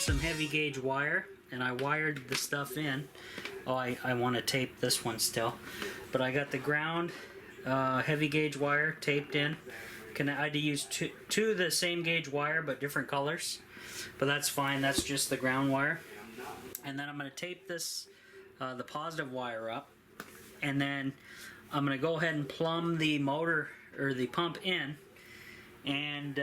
some heavy gauge wire, and I wired the stuff in. Oh, I want to tape this one still, but I got the ground heavy gauge wire taped in. I had to use two of the same gauge wire but different colors, but that's fine. That's just the ground wire. And then I'm going to tape this the positive wire up, and then I'm going to go ahead and plumb the motor or the pump in and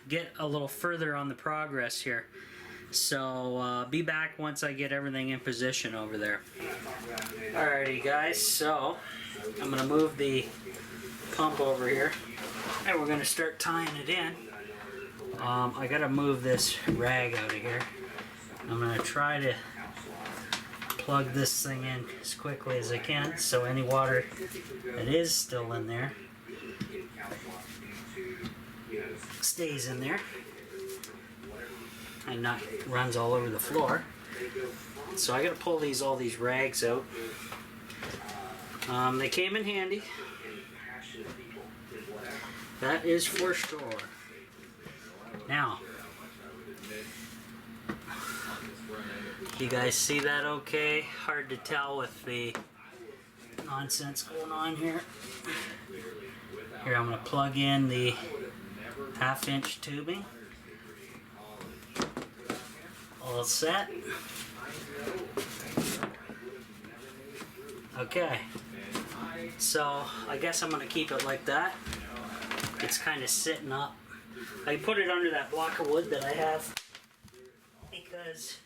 get a little further on the progress here. So be back once I get everything in position over there. Alrighty guys, so I'm going to move the pump over here and we're going to start tying it in. I got to move this rag out of here. I'm going to try to plug this thing in as quickly as I can so any water that is still in there stays in there and not runs all over the floor. So I gotta pull all these rags out. They came in handy. That is for sure. Now, you guys see that okay? Hard to tell with the nonsense going on here. Here, I'm gonna plug in the 1/2-inch tubing. All set. Okay. So I guess I'm gonna keep it like that. It's kind of sitting up. I put it under that block of wood that I have because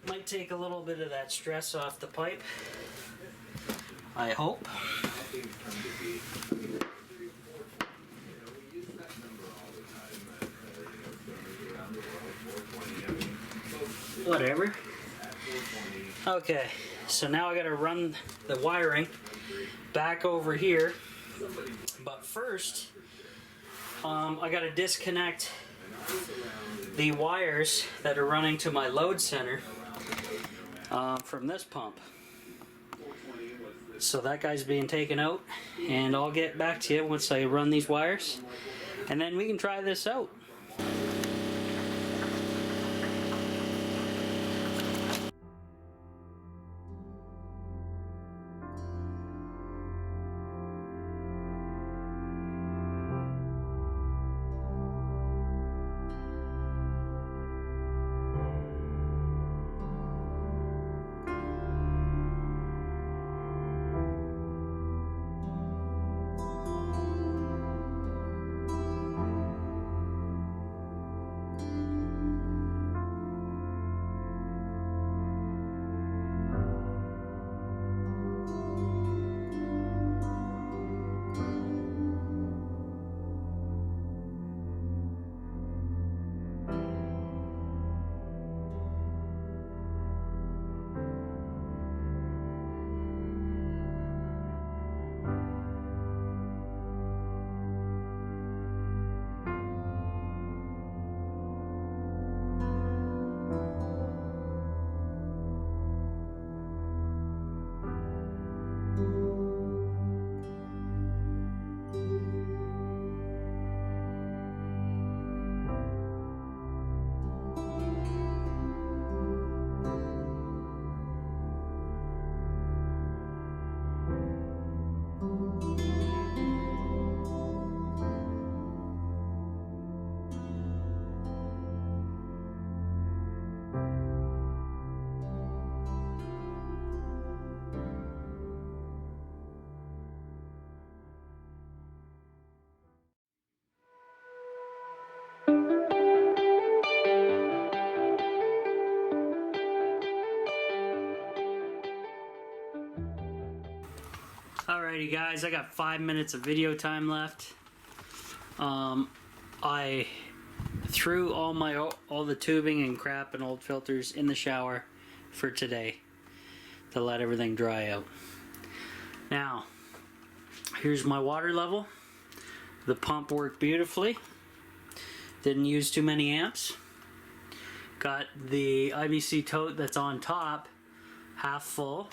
it might take a little bit of that stress off the pipe. I hope. Whatever. Okay, so now I gotta run the wiring back over here, but first I gotta disconnect the wires that are running to my load center from this pump. So that guy's being taken out, and I'll get back to you once I run these wires, and then we can try this out. Alrighty guys, I got 5 minutes of video time left. I threw all the tubing and crap and old filters in the shower for today to let everything dry out. Now, here's my water level. The pump worked beautifully. Didn't use too many amps. Got the IBC tote that's on top half full.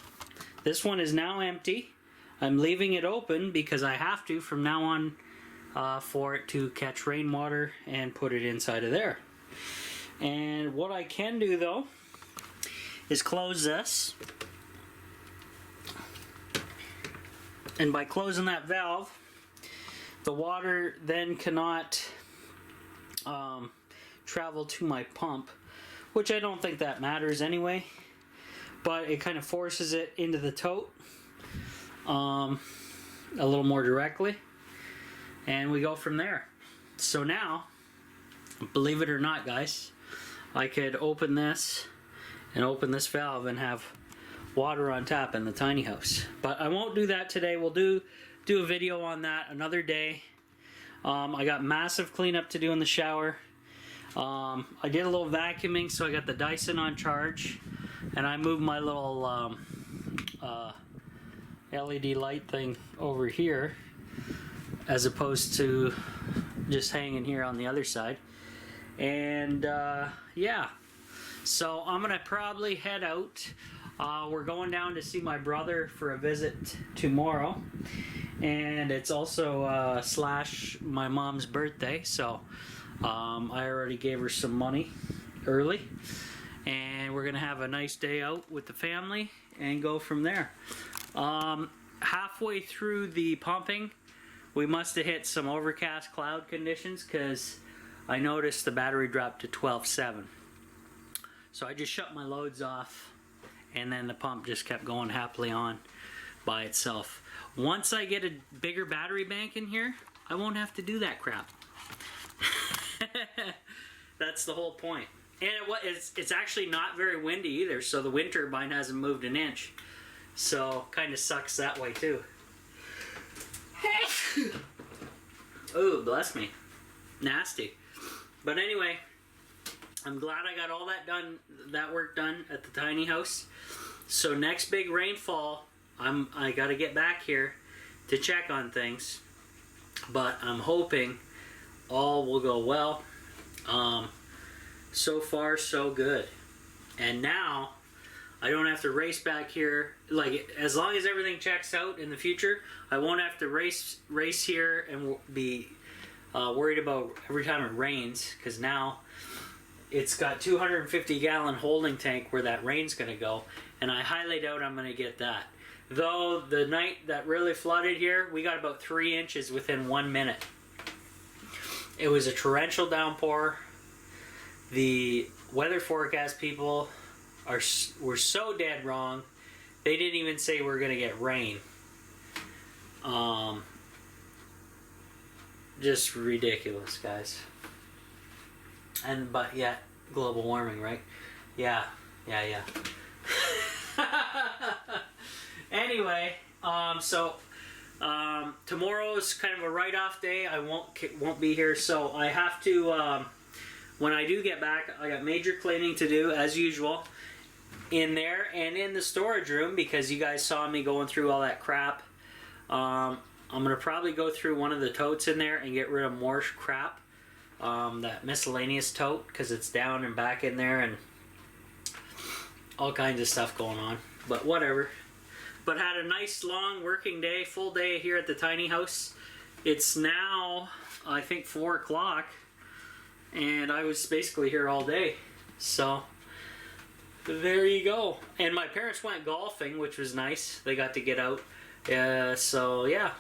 This one is now empty. I'm leaving it open because I have to from now on for it to catch rainwater and put it inside of there. And what I can do though is close this. And by closing that valve, the water then cannot travel to my pump, which I don't think that matters anyway, but it kind of forces it into the tote a little more directly, and we go from there. So now, believe it or not, guys, I could open this and open this valve and have water on tap in the tiny house, but I won't do that today. We'll do a video on that another day. I got massive cleanup to do in the shower. I did a little vacuuming, so I got the Dyson on charge, and I moved my little LED light thing over here as opposed to just hanging here on the other side. And yeah, so I'm gonna probably head out. We're going down to see my brother for a visit tomorrow, and it's also slash my mom's birthday, so I already gave her some money early, and we're gonna have a nice day out with the family and go from there. Halfway through the pumping, we must have hit some overcast cloud conditions, because I noticed the battery dropped to 12.7. So I just shut my loads off, and then the pump just kept going happily on by itself. Once I get a bigger battery bank in here, I won't have to do that crap. That's the whole point. And it's actually not very windy either, so the wind turbine hasn't moved an inch. So kind of sucks that way too. Oh, bless me. Nasty. But anyway, I'm glad I got all that work done at the tiny house. So next big rainfall, I got to get back here to check on things. But I'm hoping all will go well. So far, so good. And now I don't have to race back here. Like, as long as everything checks out in the future, I won't have to race here and be worried about every time it rains, because now it's got 250 gallon holding tank where that rain's going to go, and I highly doubt I'm going to get that. Though the night that really flooded here, we got about 3 inches within 1 minute. It was a torrential downpour. The weather forecast people were so dead wrong. They didn't even say we're going to get rain. Just ridiculous, guys. But yeah, global warming, right? Yeah. Anyway, tomorrow is kind of a write-off day. I won't be here, so I have to. When I do get back, I got major cleaning to do as usual in there and in the storage room, because you guys saw me going through all that crap. I'm gonna probably go through one of the totes in there and get rid of more crap. That miscellaneous tote, because it's down and back in there and all kinds of stuff going on. But whatever. But had a nice long working day, full day here at the tiny house. It's now, I think, 4 o'clock, and I was basically here all day. So there you go. And my parents went golfing, which was nice. They got to get out. So yeah,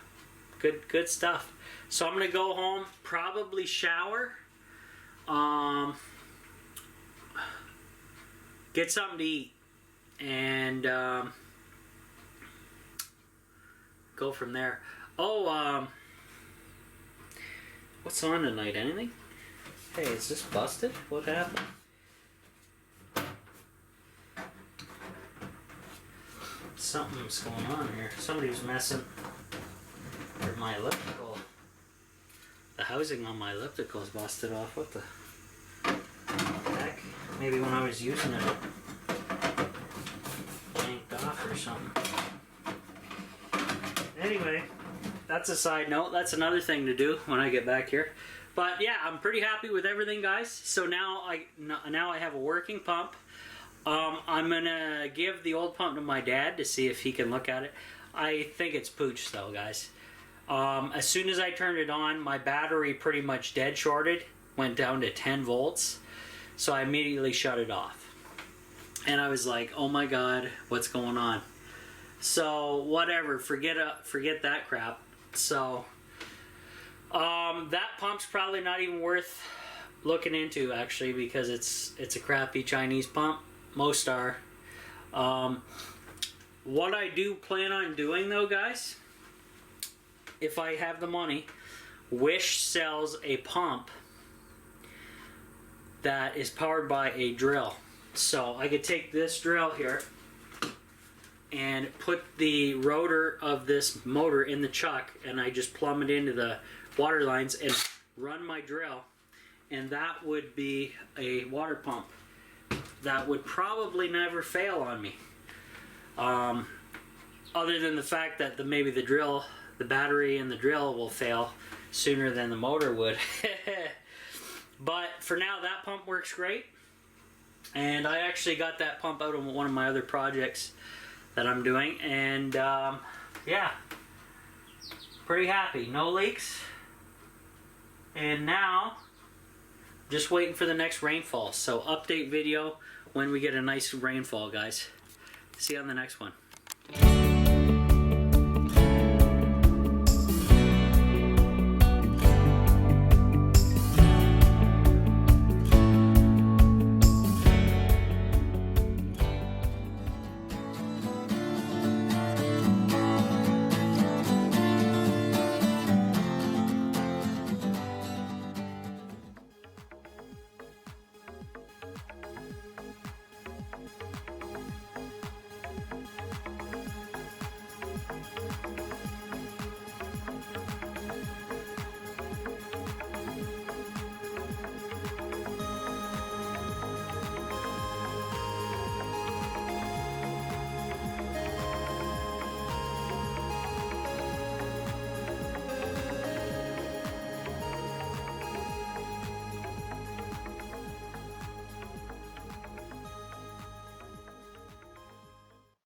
good stuff. So I'm gonna go home, probably shower, get something to eat, and go from there. Oh, what's on tonight? Anything? Hey, is this busted? What happened? Something's going on here. Somebody's messing with my elliptical. The housing on my elliptical is busted off. What the heck? Maybe when I was using it, yanked off or something. Anyway, that's a side note. That's another thing to do when I get back here. But yeah, I'm pretty happy with everything, guys. So now I have a working pump. I'm gonna give the old pump to my dad to see if he can look at it. I think it's pooch though, guys. As soon as I turned it on, my battery pretty much dead shorted, went down to 10 volts. So I immediately shut it off. And I was like, oh my God, what's going on? So whatever, forget that crap. So that pump's probably not even worth looking into, actually, because it's a crappy Chinese pump. Most are. What I do plan on doing though, guys, if I have the money, Wish sells a pump that is powered by a drill. So I could take this drill here and put the rotor of this motor in the chuck, and I just plumb it into the water lines and run my drill, and that would be a water pump that would probably never fail on me. Other than the fact that maybe the battery and the drill will fail sooner than the motor would. But for now, that pump works great. And I actually got that pump out of one of my other projects that I'm doing. And yeah, pretty happy. No leaks. And now, just waiting for the next rainfall. So update video when we get a nice rainfall, guys. See you on the next one.